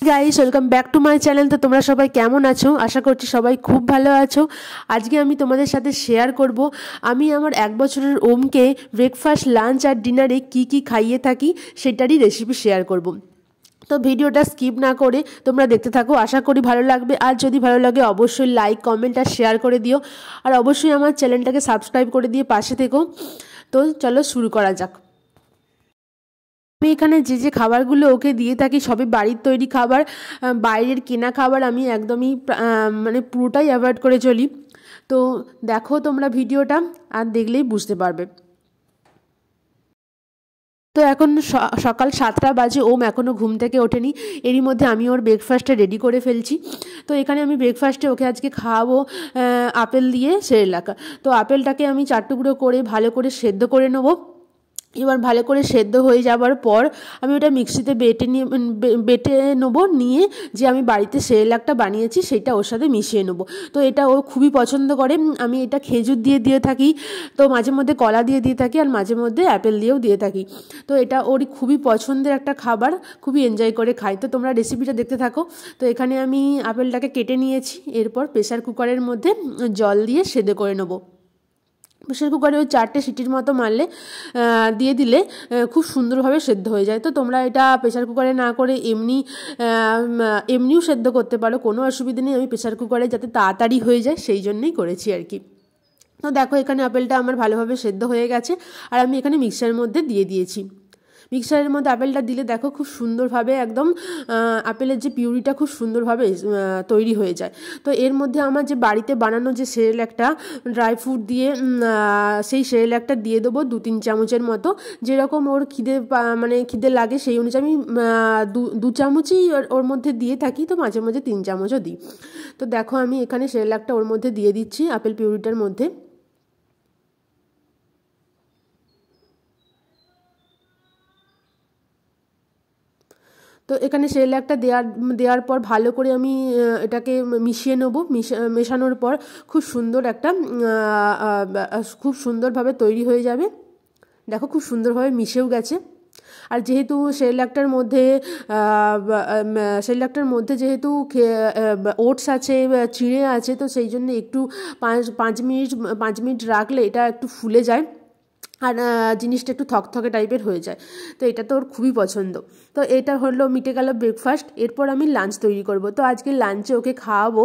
Guys welcome back to my channel. তো তোমরা সবাই কেমন আছো? আশা করছি সবাই খুব ভালো আছো। আজকে আমি তোমাদের সাথে শেয়ার করব আমি আমার 1 বছরের ওমকে ব্রেকফাস্ট, লাঞ্চ আর ডিনারে কি খাইয়ে থাকি সেটারই রেসিপি শেয়ার করব। তো ভিডিওটা স্কিপ না করে তোমরা দেখতে থাকো, আশা করি ভালো লাগবে। আর যদি ভালো লাগে অবশ্যই লাইক, কমেন্ট আর শেয়ার করে দিও। আর অবশ্যই আমার চ্যানেলটাকে সাবস্ক্রাইব করে দিয়ে পাশে থেকো। তো চলো শুরু করা যাক। আমি এখানে যে খাবারগুলো ওকে দিয়ে থাকি সবই বাড়ির তৈরি খাবার। বাইরের কেনা খাবার আমি একদমই মানে পুরোটাই অ্যাভয়েড করে চলি। তো দেখো তোমরা ভিডিওটা, আর দেখলেই বুঝতে পারবে। তো এখন সকাল 7টা বাজে, ওম এখনও ঘুম থেকে ওঠেনি। এরই মধ্যে আমি ওর ব্রেকফাস্টটা রেডি করে ফেলছি। তো এখানে আমি ব্রেকফাস্টে ওকে আজকে খাওয়াবো আপেল দিয়ে সেরেলাক। তো আপেলটাকে আমি 4 টুকরো করে ভালো করে সেদ্ধ করে নেবো। এবার ভালো করে সেদ্ধ হয়ে যাবার পর আমি ওটা মিক্সিতে বেটে নেবো, নিয়ে যে আমি বাড়িতে সেরেলাকটা বানিয়েছি সেটা ওর সাথে মিশিয়ে নেবো। তো এটা ও খুবই পছন্দ করে। আমি এটা খেজুর দিয়ে থাকি, তো মাঝে মধ্যে কলা দিয়ে থাকি, আর মাঝে মধ্যে অ্যাপেল দিয়েও দিয়ে থাকি। তো এটা ওর খুবই পছন্দের একটা খাবার, খুবই এনজয় করে খাই। তো তোমরা রেসিপিটা দেখতে থাকো। তো এখানে আমি আপেলটাকে কেটে নিয়েছি। এরপর প্রেসার কুকারের মধ্যে জল দিয়ে সেদ্ধ করে নেবো। প্রেসার কুকারে ওই 4টে সিটির মতো মারলে দিয়ে দিলে খুব সুন্দরভাবে সেদ্ধ হয়ে যায়। তো তোমরা এটা প্রেসার কুকারে না করে এমনিও সেদ্ধ করতে পারো, কোনো অসুবিধা নেই। আমি প্রেসার কুকারে যাতে তাড়াতাড়ি হয়ে যায় সেই জন্যই করেছি আর কি। তো দেখো এখানে আপেলটা আমার ভালোভাবে সেদ্ধ হয়ে গেছে, আর আমি এখানে মিক্সারের মধ্যে দিয়ে দিয়েছি। মিক্সারের মধ্যে আপেলটা দিলে দেখো খুব সুন্দরভাবে একদম আপেলের যে পিউরিটা খুব সুন্দরভাবে তৈরি হয়ে যায়। তো এর মধ্যে আমার যে বাড়িতে বানানো যে সেরেলাকটা ড্রাই ফ্রুট দিয়ে, সেই সেরেলাকটা দিয়ে দেবো 2-3 চামচের মতো। যেরকম ওর খিদে লাগে সেই অনুযায়ী আমি 2 চামচই ওর মধ্যে দিয়ে থাকি। তো মাঝে মাঝে 3 চামচও দিই। তো দেখো আমি এখানে সেরেলাকটা ওর মধ্যে দিয়ে দিচ্ছি আপেল পিউরিটার মধ্যে। তো এখানে সেরেলাকটা দেওয়ার পর ভালো করে আমি এটাকে মিশিয়ে নেবো। মেশানোর পর খুব সুন্দরভাবে তৈরি হয়ে যাবে। দেখো খুব সুন্দরভাবে মিশেও গেছে। আর যেহেতু সেরেলাকটার মধ্যে যেহেতু ওটস আছে, চিঁড়ে আছে, তো সেই জন্য একটু 5 মিনিট রাখলে এটা একটু ফুলে যায়, আর জিনিসটা একটু থকথকে টাইপের হয়ে যায়। তো এটা তো ওর খুবই পছন্দ। তো এটা হলো মিটে গেল ব্রেকফাস্ট। এরপর আমি লাঞ্চ তৈরি করব। তো আজকে লাঞ্চে ওকে খাওয়াবো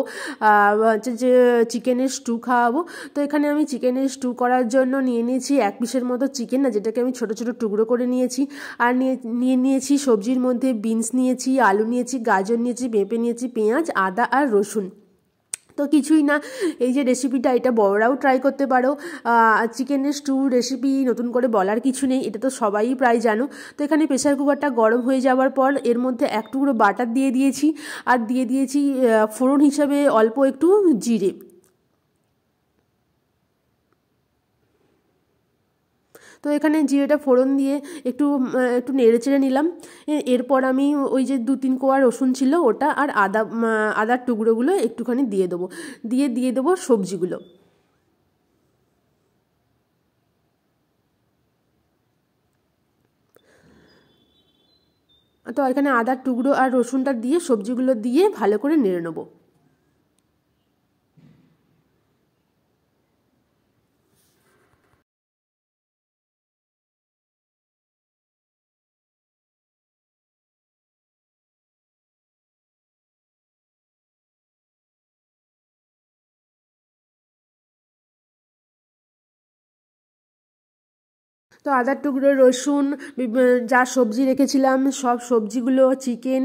হচ্ছে যে চিকেনের স্টু খাওয়াবো। তো এখানে আমি চিকেনের স্টু করার জন্য নিয়ে নিয়েছি 1 পিসের মতো চিকেন, না যেটাকে আমি ছোট ছোট টুকরো করে নিয়েছি। আর নিয়ে নিয়েছি সবজির মধ্যে বিনস নিয়েছি, আলু নিয়েছি, গাজর নিয়েছি, পেঁপে নিয়েছি, পেঁয়াজ, আদা আর রসুন। তো কিছুই না, এই যে রেসিপিটা এটা বড়রাও ট্রাই করতে পারো। চিকেনের স্টু রেসিপি নতুন করে বলার কিছু নেই, এটা তো সবাই প্রায় জানো। তো এখানে প্রেসার কুকারটা গরম হয়ে যাওয়ার পর এর মধ্যে 1 টুকরো বাটার দিয়ে দিয়েছি, আর দিয়ে দিয়েছি ফোড়ন হিসাবে অল্প একটু জিরে। তো এখানে জিরেটা ফোড়ন দিয়ে একটু একটু নেড়ে চেড়ে নিলাম। এরপর আমি ওই যে 2-3 কোয়া রসুন ছিল ওটা, আর আদার টুকরোগুলো একটুখানি দিয়ে দেবো সবজিগুলো। তো এখানে আদার টুকরো আর রসুনটা দিয়ে সবজিগুলো দিয়ে ভালো করে নেড়ে নেবো। তো আদার টুকরো, রসুন, যা সবজি রেখেছিলাম সব সবজিগুলো, চিকেন,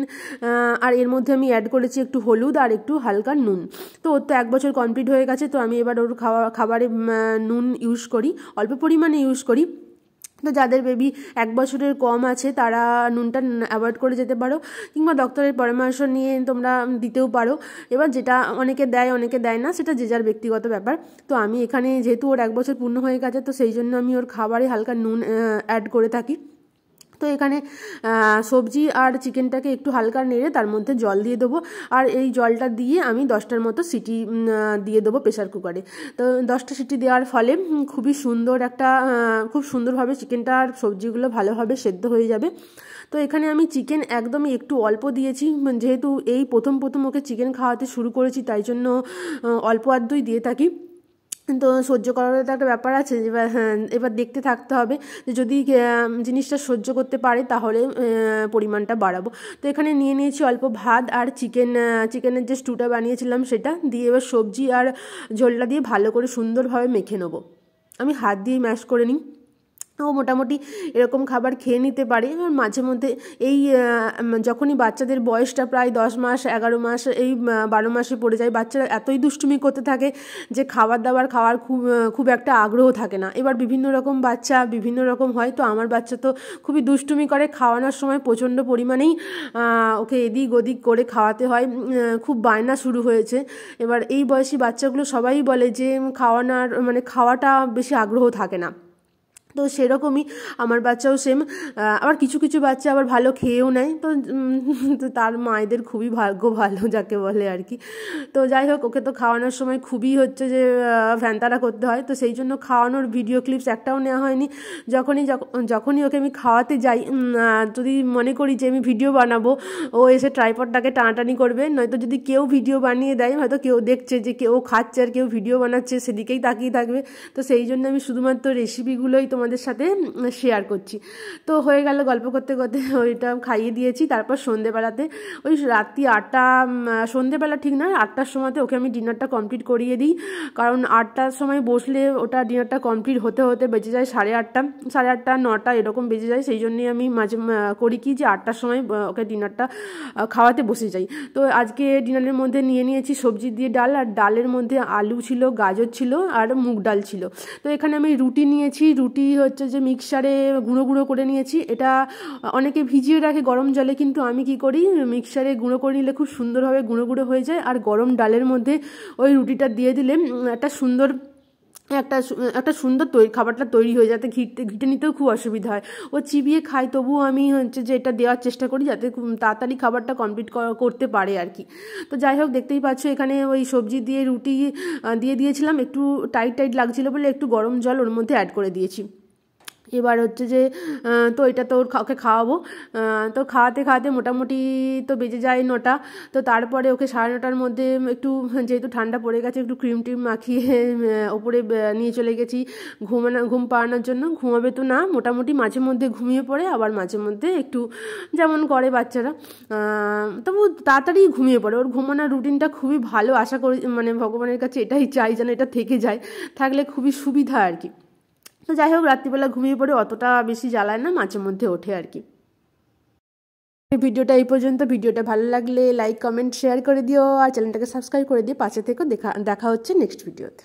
আর এর মধ্যে আমি অ্যাড করেছি একটু হলুদ আর একটু হালকা নুন। তো ওর তো 1 বছর কমপ্লিট হয়ে গেছে, তো আমি এবার ওর খাবারে নুন ইউজ করি, অল্প পরিমাণে ইউজ করি। তো যাদের বেবি 1 বছরের কম আছে তারা নুনটা অ্যাভয়েড করে যেতে পারো, কিংবা ডক্টরের পরামর্শ নিয়ে তোমরা দিতেও পারো। এবার যেটা অনেকে দেয় অনেকে দেয় না, সেটা যে যার ব্যক্তিগত ব্যাপার। তো আমি এখানে যেহেতু ওর 1 বছর পূর্ণ হয়ে গেছে, তো সেই জন্য আমি ওর খাবারে হালকা নুন অ্যাড করে থাকি। তো তো এখানে সবজি আর চিকেনটাকে একটু হালকা নেড়ে তার মধ্যে জল দিয়ে দেবো, আর এই জলটা দিয়ে আমি 10টার মতো সিটি দিয়ে দেবো প্রেশার কুকারে। তো 10টা সিটি দেওয়ার ফলে খুবই সুন্দর একটা খুব সুন্দরভাবে চিকেনটা আর সবজিগুলো ভালোভাবে সেদ্ধ হয়ে যাবে। তো এখানে আমি চিকেন একদমই একটু অল্প দিয়েছি, যেহেতু এই প্রথম ওকে চিকেন খাওয়াতে শুরু করেছি, তাই জন্য অল্প আধটুই দিয়ে থাকি। তো সহ্য করার তো একটা ব্যাপার আছে, এবার দেখতে থাকতে হবে যে যদি জিনিসটা সহ্য করতে পারে তাহলে পরিমাণটা বাড়াবো। তো এখানে নিয়ে নিয়েছি অল্প ভাত আর চিকেনের যে স্টুটা বানিয়েছিলাম সেটা দিয়ে এবার সবজি আর ঝোলটা দিয়ে ভালো করে সুন্দরভাবে মেখে নেবো। আমি হাত দিয়ে ম্যাশ করে নিই। ও মোটামুটি এরকম খাবার খেয়ে নিতে পারে। মাঝে মধ্যে এই যখনই বাচ্চাদের বয়সটা প্রায় 10 মাস 11 মাস এই 12 মাসে পড়ে যায়, বাচ্চারা এতই দুষ্টুমি করতে থাকে যে খাবার দাবার খাওয়ার খুব একটা আগ্রহ থাকে না। এবার বিভিন্ন রকম বাচ্চা বিভিন্ন রকম হয়, তো আমার বাচ্চা তো খুবই দুষ্টুমি করে, খাওয়ানোর সময় প্রচণ্ড পরিমাণেই ওকে এদিক ওদিক করে খাওয়াতে হয়, খুব বায়না শুরু হয়েছে। এবার এই বয়সী বাচ্চাগুলো সবাই বলে যে খাওয়াটা বেশি আগ্রহ থাকে না। তো সেরকমই আমার বাচ্চাও সেম। আবার কিছু বাচ্চা আবার ভালো খেয়েও নেয়, তো তার মায়েদের খুবই ভাগ্য ভালো যাকে বলে আর কি। তো যাই হোক, ওকে তো খাওয়ানোর সময় খুবই হচ্ছে যে ফ্যানতারা করতে হয়, তো সেই জন্য খাওয়ানোর ভিডিও ক্লিপস একটাও নেওয়া হয়নি। যখনই ওকে আমি খাওয়াতে যাই, যদি মনে করি যে আমি ভিডিও বানাবো, ও এসে ট্রাইপডটাকে টানাটানি করবে, নয়তো যদি কেউ ভিডিও বানিয়ে দেয়, হয়তো কেউ দেখছে যে কেউ খাচ্ছে আর কেউ ভিডিও বানাচ্ছে, সেদিকেই তাকিয়ে থাকবে। তো সেই জন্য আমি শুধুমাত্র রেসিপিগুলোই তোমাদের সাথে শেয়ার করছি। তো হয়ে গেল গল্প করতে করতে ওইটা খাইয়ে দিয়েছি। তারপর সন্ধেবেলাতে ওই রাত্রি 8টা, সন্ধেবেলা ঠিক না, 8টার সময়তে ওকে আমি ডিনারটা কমপ্লিট করিয়ে দিই, কারণ 8টার সময় বসলে ওটা ডিনারটা কমপ্লিট হতে বেজে যায় 8:30, 8:30 9টা এরকম বেজে যায়। সেই জন্যই আমি মাঝে করি কি যে 8টার সময় ওকে ডিনারটা খাওয়াতে বসে যাই। তো আজকে ডিনারের মধ্যে নিয়ে নিয়েছি সবজি দিয়ে ডাল, আর ডালের মধ্যে আলু ছিল, গাজর ছিল আর মুগ ডাল ছিল। তো এখানে আমি রুটি নিয়েছি, রুটি হচ্ছে যে মিক্সারে গুঁড়ো করে নিয়েছি। এটা অনেকে ভিজিয়ে রাখে গরম জলে, কিন্তু আমি কি করি, মিক্সারে গুঁড়ো করে নিলে খুব সুন্দরভাবে গুঁড়ো হয়ে যায়, আর গরম ডালের মধ্যে ওই রুটিটা দিয়ে দিলে একটা সুন্দর খাবারটা তৈরি হয়ে, যাতে ঘিটে নিতেও খুব অসুবিধা হয়। ও চিবিয়ে খায়, তবুও আমি হচ্ছে যে এটা দেওয়ার চেষ্টা করি যাতে তাড়াতাড়ি খাবারটা কমপ্লিট করতে পারে আর কি। তো যাই হোক, দেখতেই পাচ্ছ এখানে ওই সবজি দিয়ে রুটি দিয়ে দিয়েছিলাম, একটু টাইট লাগছিল বলে একটু গরম জল ওর মধ্যে অ্যাড করে দিয়েছি। এবার হচ্ছে যে তো এটা তো ওকে খাওয়াবো। তো খাওয়াতে মোটামুটি তো বেজে যায় 9টা। তো তারপরে ওকে 9:30টার মধ্যে একটু, যেহেতু ঠান্ডা পড়ে গেছে, একটু ক্রিম মাখিয়ে ওপরে নিয়ে চলে গেছি ঘুম পাড়ানোর জন্য। ঘুমাবে তো না, মোটামুটি মাঝে মধ্যে ঘুমিয়ে পড়ে, আবার মাঝে মধ্যে একটু যেমন করে বাচ্চারা, তবু তাড়াতাড়ি ঘুমিয়ে পড়ে। ওর ঘুমানোর রুটিনটা খুবই ভালো, আশা করি ভগবানের কাছে এটাই চাই যেন এটা থেকে যায়, থাকলে খুবই সুবিধা আর কি। তো যাই হোক, রাত্রিবেলা ঘুমিয়ে পড়ে অতটা বেশি জ্বালায় না, মাঝে মধ্যে ওঠে আর কি। ভিডিওটা এই পর্যন্ত। ভিডিওটা ভালো লাগলে লাইক কমেন্ট শেয়ার করে দিও, আর চ্যানেলটাকে সাবস্ক্রাইব করে দিও পাশে থেকে। দেখা হচ্ছে নেক্সট ভিডিওতে।